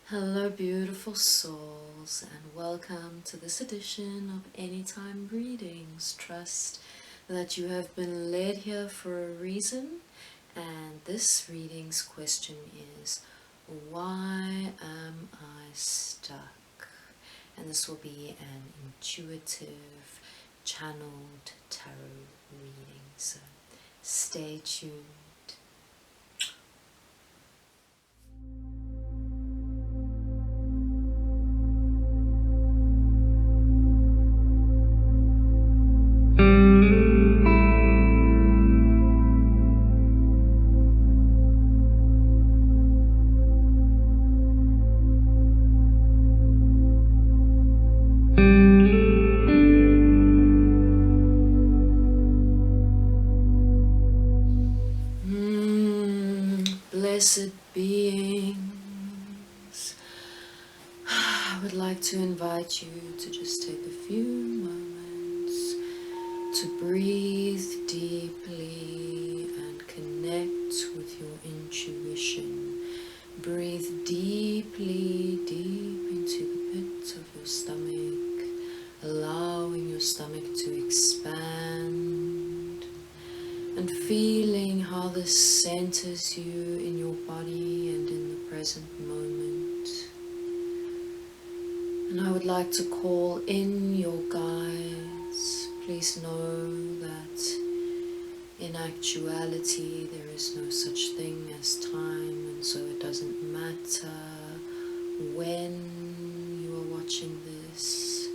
Hello beautiful souls, and welcome to this edition of Anytime Readings. Trust that you have been led here for a reason, and this reading's question is, why am I stuck? And this will be an intuitive, channeled tarot reading, so stay tuned. Blessed beings, I would like to invite you to just take a few moments to breathe deeply and connect with your intuition. Breathe deeply, deep into the pit of your stomach, allowing your stomach to expand and feeling how this centers you in your body and in the present moment. And I would like to call in your guides. Please know that in actuality there is no such thing as time, and so it doesn't matter when you are watching this.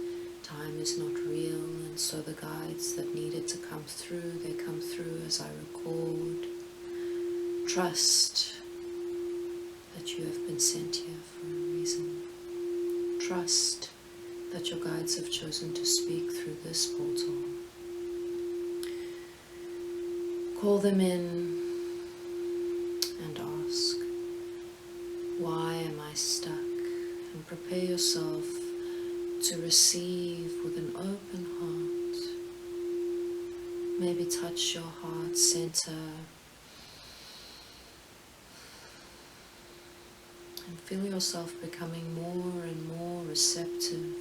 Time is not real, and so the guides that needed to come through, they come through as I record. Trust that you have been sent here for a reason. Trust that your guides have chosen to speak through this portal. Call them in and ask, why am I stuck? And prepare yourself to receive with an open heart. Maybe touch your heart center and feel yourself becoming more and more receptive.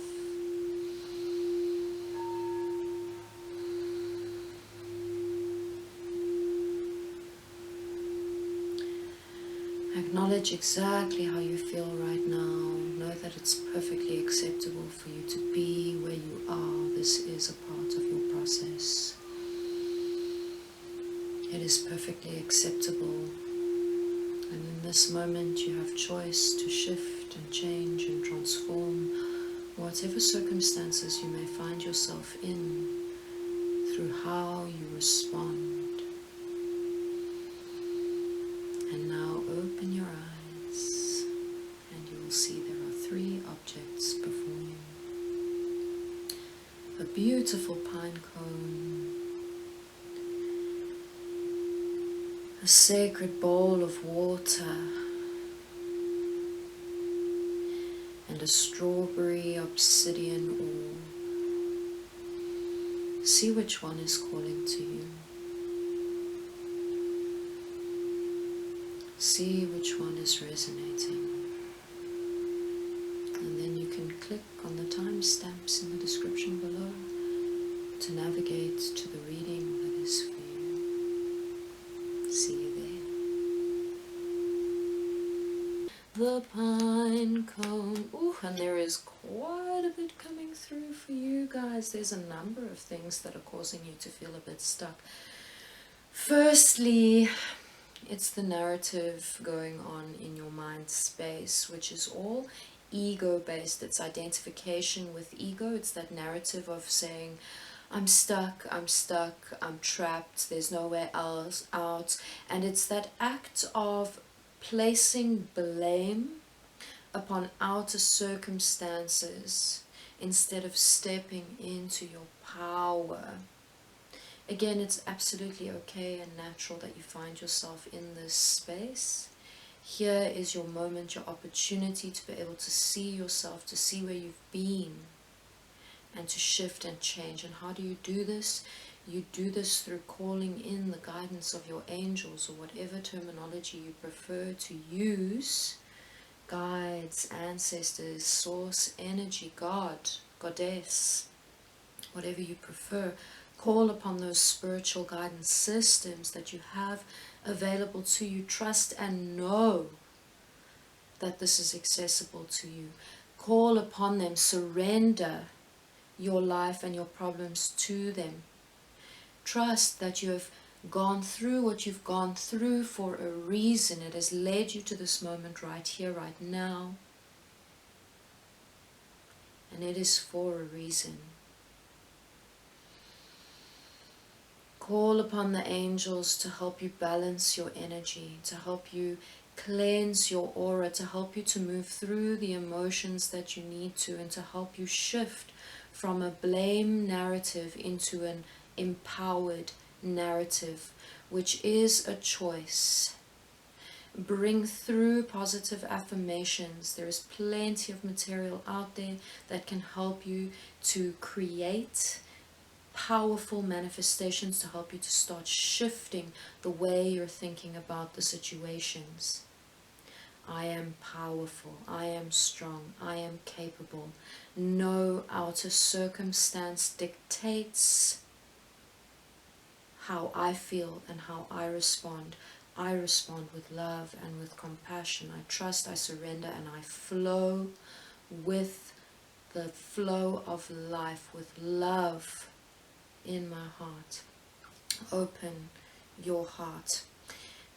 Acknowledge exactly how you feel right now. Know that it's perfectly acceptable for you to be where you are. This is a part of your process. It is perfectly acceptable. And in this moment you have choice to shift and change and transform whatever circumstances you may find yourself in through how you respond. And now open your eyes and you will see there are 3 objects before you. A beautiful pine cone, a sacred bowl of water, and a strawberry obsidian ore. See which one is calling to you. See which one is resonating. And then you can click on the timestamps in the description below to navigate to the reading that is for you. See you there. The pine cone. Ooh, and there is quite a bit coming through for you guys. There's a number of things that are causing you to feel a bit stuck. Firstly, it's the narrative going on in your mind space, which is all ego-based. It's identification with ego. It's that narrative of saying, I'm stuck, I'm trapped, there's nowhere else out. And it's that act of placing blame upon outer circumstances instead of stepping into your power. Again, it's absolutely okay and natural that you find yourself in this space. Here is your moment, your opportunity to be able to see yourself, to see where you've been, and to shift and change. And how do you do this? You do this through calling in the guidance of your angels, or whatever terminology you prefer to use, guides, ancestors, source energy, God, goddess, whatever you prefer. Call upon those spiritual guidance systems that you have available to you. Trust and know that this is accessible to you. Call upon them. Surrender your life and your problems to them. Trust that you have gone through what you've gone through for a reason. It has led you to this moment right here, right now. And it is for a reason. Call upon the angels to help you balance your energy, to help you cleanse your aura, to help you to move through the emotions that you need to, and to help you shift from a blame narrative into an empowered narrative, which is a choice. Bring through positive affirmations. There is plenty of material out there that can help you to create powerful manifestations, to help you to start shifting the way you're thinking about the situations. I am powerful, I am strong, I am capable. No outer circumstance dictates how I feel and how I respond. I respond with love and with compassion. I trust, I surrender, and I flow with the flow of life, with love in my heart. Open your heart.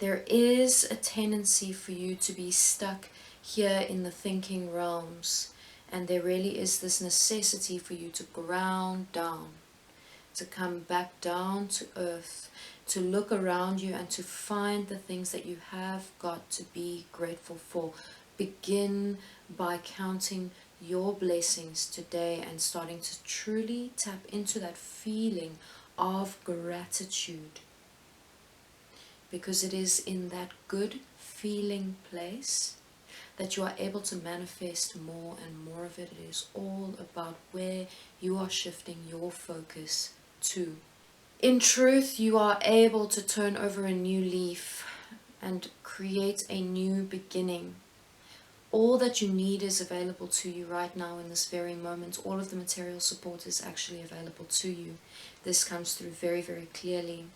There is a tendency for you to be stuck here in the thinking realms, and there really is this necessity for you to ground down, to come back down to earth, to look around you and to find the things that you have got to be grateful for. Begin by counting your blessings today and starting to truly tap into that feeling of gratitude, because it is in that good feeling place that you are able to manifest more and more of it. It is all about where you are shifting your focus to. In truth, you are able to turn over a new leaf and create a new beginning. All that you need is available to you right now in this very moment. All of the material support is actually available to you. This comes through very, very clearly.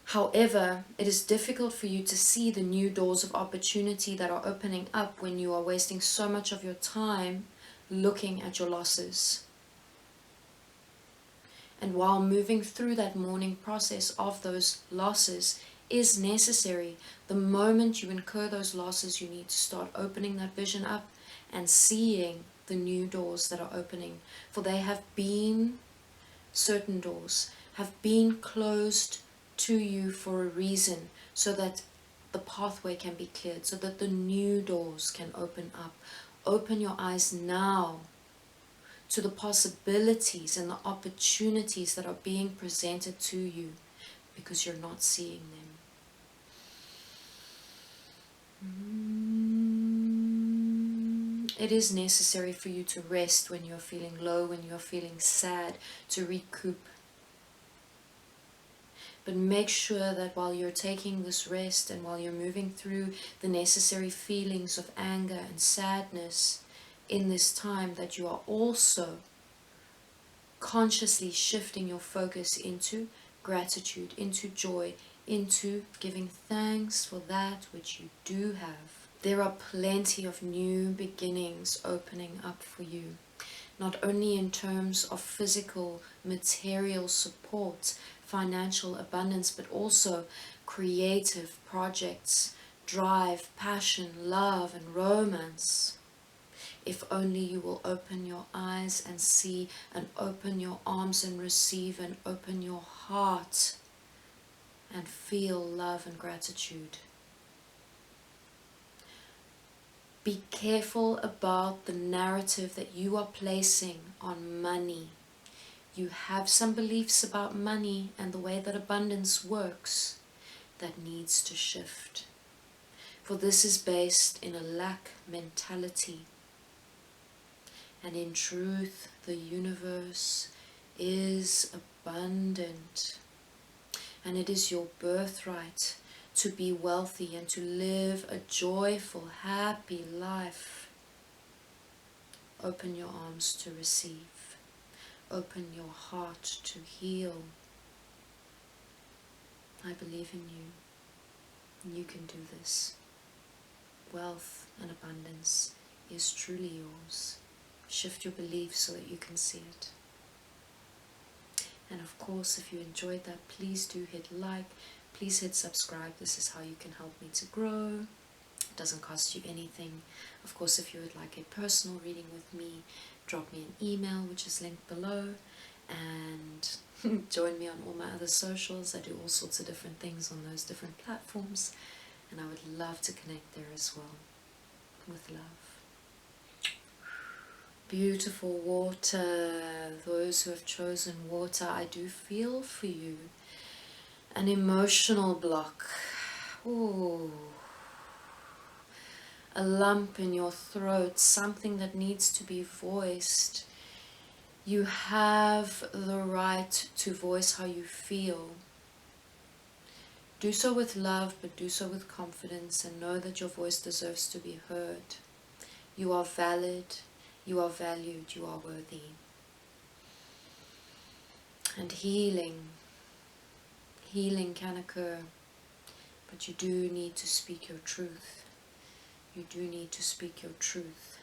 However, it is difficult for you to see the new doors of opportunity that are opening up when you are wasting so much of your time looking at your losses. And while moving through that mourning process of those losses is necessary, the moment you incur those losses, you need to start opening that vision up and seeing the new doors that are opening. For they have been, certain doors have been closed to you for a reason, so that the pathway can be cleared, so that the new doors can open up. Open your eyes now to the possibilities and the opportunities that are being presented to you, because you're not seeing them. It is necessary for you to rest when you're feeling low, when you're feeling sad, to recoup. But make sure that while you're taking this rest and while you're moving through the necessary feelings of anger and sadness in this time, that you are also consciously shifting your focus into gratitude, into joy, into giving thanks for that which you do have. There are plenty of new beginnings opening up for you, not only in terms of physical, material support, financial abundance, but also creative projects, drive, passion, love, and romance. If only you will open your eyes and see, and open your arms and receive, and open your heart and feel love and gratitude. Be careful about the narrative that you are placing on money. You have some beliefs about money and the way that abundance works that needs to shift. For this is based in a lack mentality. And in truth, the universe is abundant. And it is your birthright to be wealthy and to live a joyful, happy life. Open your arms to receive. Open your heart to heal. I believe in you. You can do this. Wealth and abundance is truly yours. Shift your beliefs so that you can see it. And of course, if you enjoyed that, please do hit like. Please hit subscribe. This is how you can help me to grow. It doesn't cost you anything. Of course, if you would like a personal reading with me, drop me an email, which is linked below. And join me on all my other socials. I do all sorts of different things on those different platforms. And I would love to connect there as well. With love. Beautiful water. Those who have chosen water, I do feel for you. An emotional block. Ooh. A lump in your throat, something that needs to be voiced. You have the right to voice how you feel. Do so with love, but do so with confidence, and know that your voice deserves to be heard. You are valid, you are valued, you are worthy. And healing can occur, but you do need to speak your truth. You do need to speak your truth.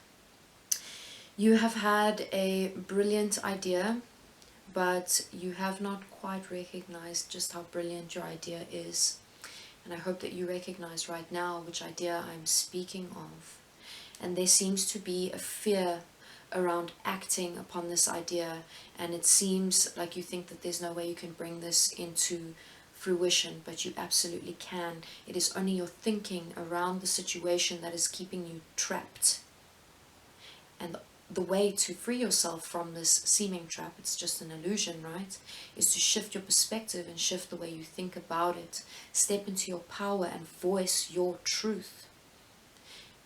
You have had a brilliant idea, but you have not quite recognized just how brilliant your idea is. And I hope that you recognize right now which idea I'm speaking of. And there seems to be a fear around acting upon this idea, and it seems like you think that there's no way you can bring this into fruition, but you absolutely can. It is only your thinking around the situation that is keeping you trapped. And the way to free yourself from this seeming trap, it's just an illusion, right, is to shift your perspective and shift the way you think about it. Step into your power and voice your truth.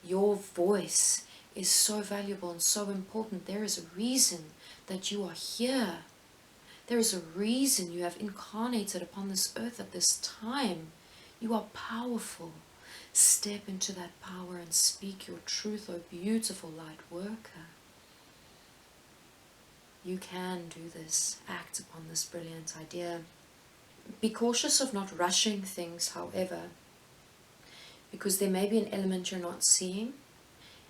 Your voice is so valuable and so important. There is a reason that you are here. There is a reason you have incarnated upon this earth at this time. You are powerful. Step into that power and speak your truth, O beautiful light worker. You can do this. Act upon this brilliant idea. Be cautious of not rushing things, however, because there may be an element you're not seeing,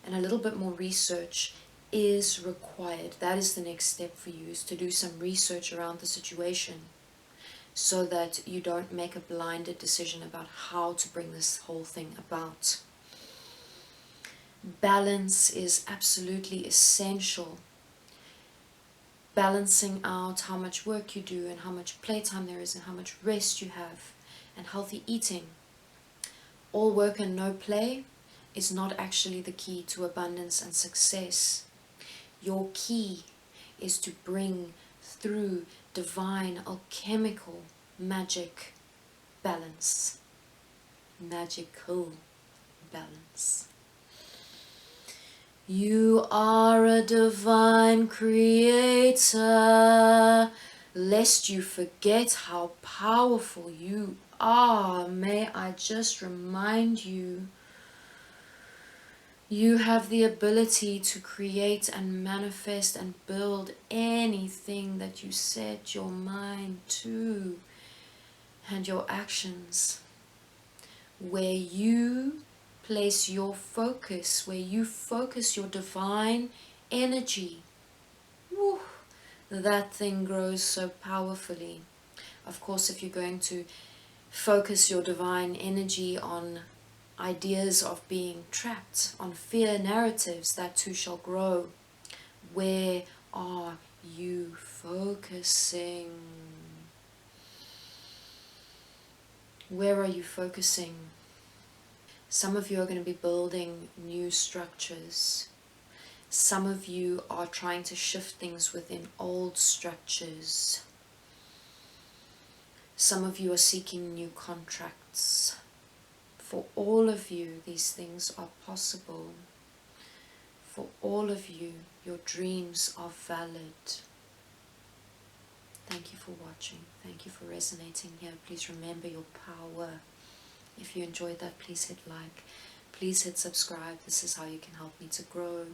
and a little bit more research is required. That is the next step for you, is to do some research around the situation so that you don't make a blinded decision about how to bring this whole thing about. Balance is absolutely essential. Balancing out how much work you do and how much playtime there is and how much rest you have and healthy eating. All work and no play is not actually the key to abundance and success. Your key is to bring through divine, alchemical, magic balance. Magical balance. You are a divine creator. Lest you forget how powerful you are, may I just remind you, you have the ability to create and manifest and build anything that you set your mind to, and your actions. Where you place your focus, where you focus your divine energy, woo, that thing grows so powerfully. Of course, if you're going to focus your divine energy on ideas of being trapped, on fear narratives, that too shall grow. Where are you focusing? Where are you focusing? Some of you are going to be building new structures. Some of you are trying to shift things within old structures. Some of you are seeking new contracts. For all of you, these things are possible. For all of you, your dreams are valid. Thank you for watching. Thank you for resonating here. Please remember your power. If you enjoyed that, please hit like. Please hit subscribe. This is how you can help me to grow.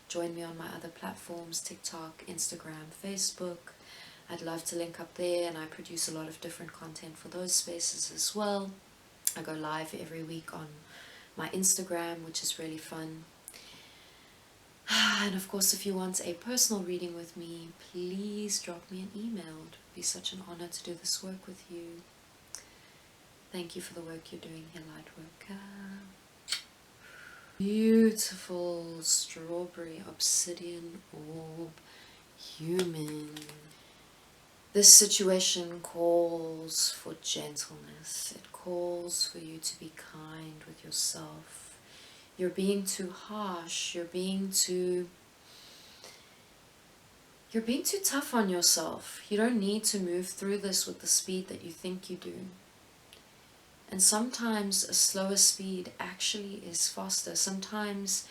Join me on my other platforms, TikTok, Instagram, Facebook. I'd love to link up there, and I produce a lot of different content for those spaces as well. I go live every week on my Instagram, which is really fun. And of course, if you want a personal reading with me, please drop me an email. It would be such an honor to do this work with you. Thank you for the work you're doing here, Lightworker. Beautiful strawberry obsidian orb human. This situation calls for gentleness. It calls for you to be kind with yourself. You're being too harsh. You're being too tough on yourself. You don't need to move through this with the speed that you think you do. And sometimes a slower speed actually is faster. Sometimes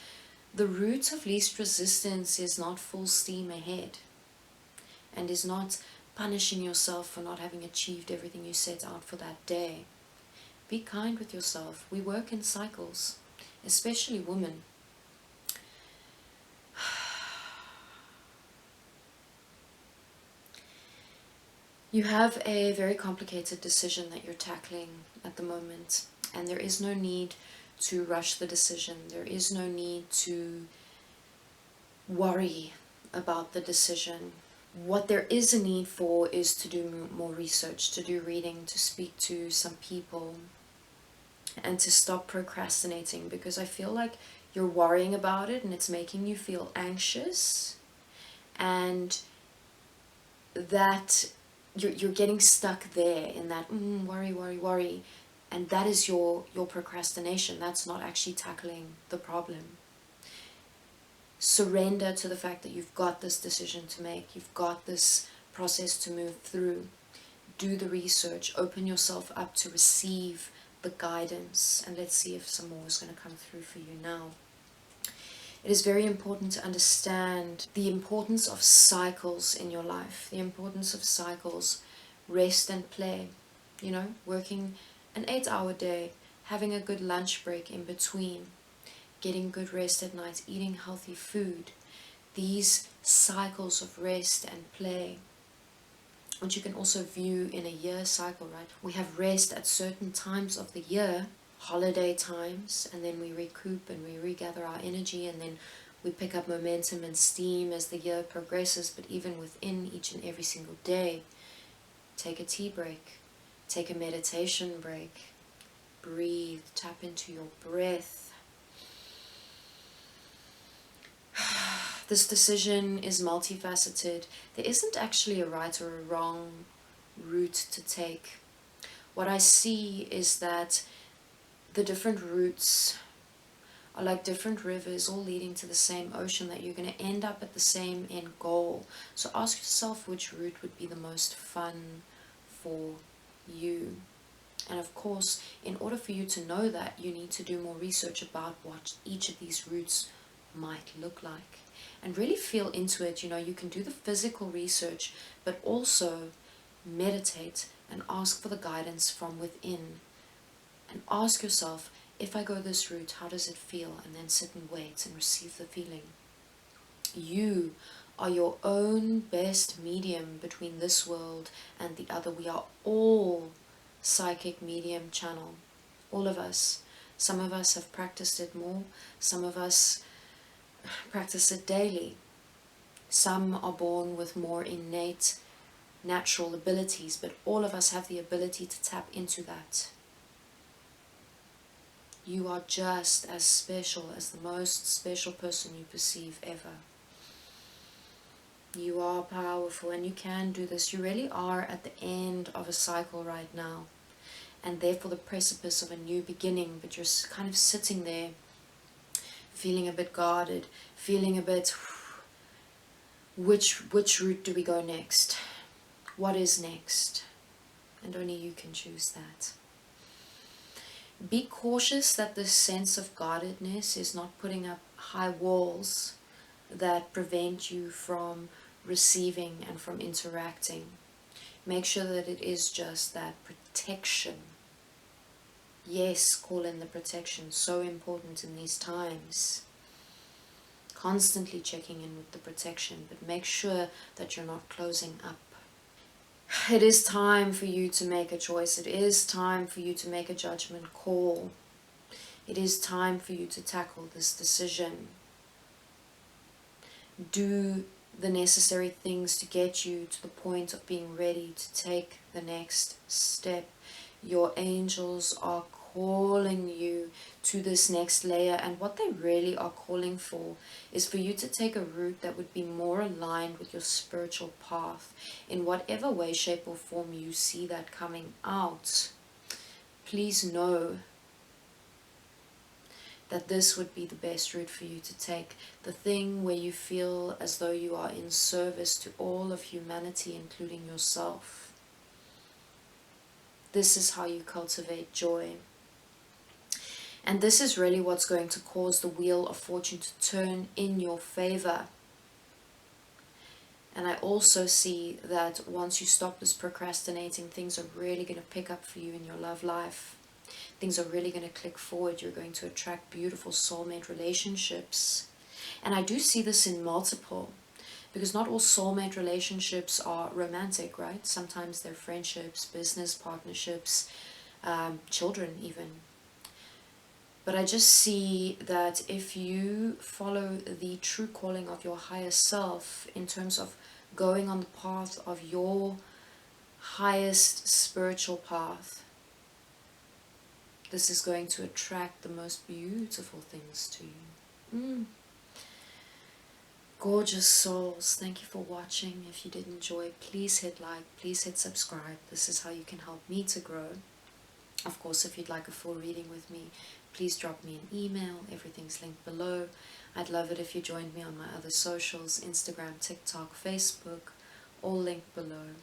the route of least resistance is not full steam ahead, and is not punishing yourself for not having achieved everything you set out for that day. Be kind with yourself. We work in cycles, especially women. You have a very complicated decision that you're tackling at the moment, and there is no need to rush the decision. There is no need to worry about the decision. What there is a need for is to do more research, to do reading, to speak to some people, and to stop procrastinating, because I feel like you're worrying about it and it's making you feel anxious, and that you're getting stuck there in that worry, and that is your procrastination. That's not actually tackling the problem. Surrender to the fact that you've got this decision to make. You've got this process to move through. Do the research. Open yourself up to receive the guidance. And let's see if some more is going to come through for you now. It is very important to understand the importance of cycles in your life. The importance of cycles. Rest and play. You know, working an 8-hour day. Having a good lunch break in between. Getting good rest at night, eating healthy food, these cycles of rest and play, which you can also view in a year cycle, right? We have rest at certain times of the year, holiday times, and then we recoup and we regather our energy, and then we pick up momentum and steam as the year progresses. But even within each and every single day, take a tea break, take a meditation break, breathe, tap into your breath. This decision is multifaceted. There isn't actually a right or a wrong route to take. What I see is that the different routes are like different rivers, all leading to the same ocean, that you're going to end up at the same end goal. So ask yourself which route would be the most fun for you. And of course, in order for you to know that, you need to do more research about what each of these routes might look like, and really feel into it. You know, you can do the physical research, but also meditate and ask for the guidance from within, and ask yourself, if I go this route, how does it feel? And then sit and wait and receive the feeling. You are your own best medium between this world and the other. We are all psychic medium channel, all of us. Some of us have practiced it more, some of us practice it daily. Some are born with more innate natural abilities, but all of us have the ability to tap into that. You are just as special as the most special person you perceive ever. You are powerful, and you can do this. You really are at the end of a cycle right now, and therefore the precipice of a new beginning, but you're kind of sitting there feeling a bit guarded, feeling a bit, which route do we go next? What is next? And only you can choose that. Be cautious that this sense of guardedness is not putting up high walls that prevent you from receiving and from interacting. Make sure that it is just that protection. Yes, call in the protection, so important in these times. Constantly checking in with the protection, but make sure that you're not closing up. It is time for you to make a choice. It is time for you to make a judgment call. It is time for you to tackle this decision. Do the necessary things to get you to the point of being ready to take the next step. Your angels are calling you to this next layer, and what they really are calling for is for you to take a route that would be more aligned with your spiritual path in whatever way, shape or form you see that coming out. Please know that this would be the best route for you to take, the thing where you feel as though you are in service to all of humanity, including yourself. This is how you cultivate joy. And this is really what's going to cause the wheel of fortune to turn in your favor. And I also see that once you stop this procrastinating, things are really going to pick up for you in your love life. Things are really going to click forward. You're going to attract beautiful soulmate relationships. And I do see this in multiple, because not all soulmate relationships are romantic, right? Sometimes they're friendships, business partnerships, children even. But I just see that if you follow the true calling of your higher self in terms of going on the path of your highest spiritual path, this is going to attract the most beautiful things to you. Gorgeous souls, thank you for watching. If you did enjoy, please hit like, please hit subscribe. This is how you can help me to grow. Of course, if you'd like a full reading with me, please drop me an email. Everything's linked below. I'd love it if you joined me on my other socials, Instagram, TikTok, Facebook, all linked below.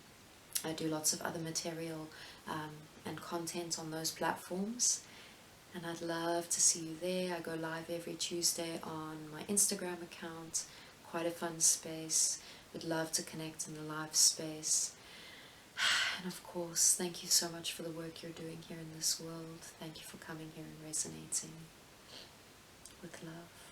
I do lots of other material and content on those platforms, and I'd love to see you there. I go live every Tuesday on my Instagram account. Quite a fun space. Would love to connect in the live space. And of course, thank you so much for the work you're doing here in this world. Thank you for coming here and resonating with love.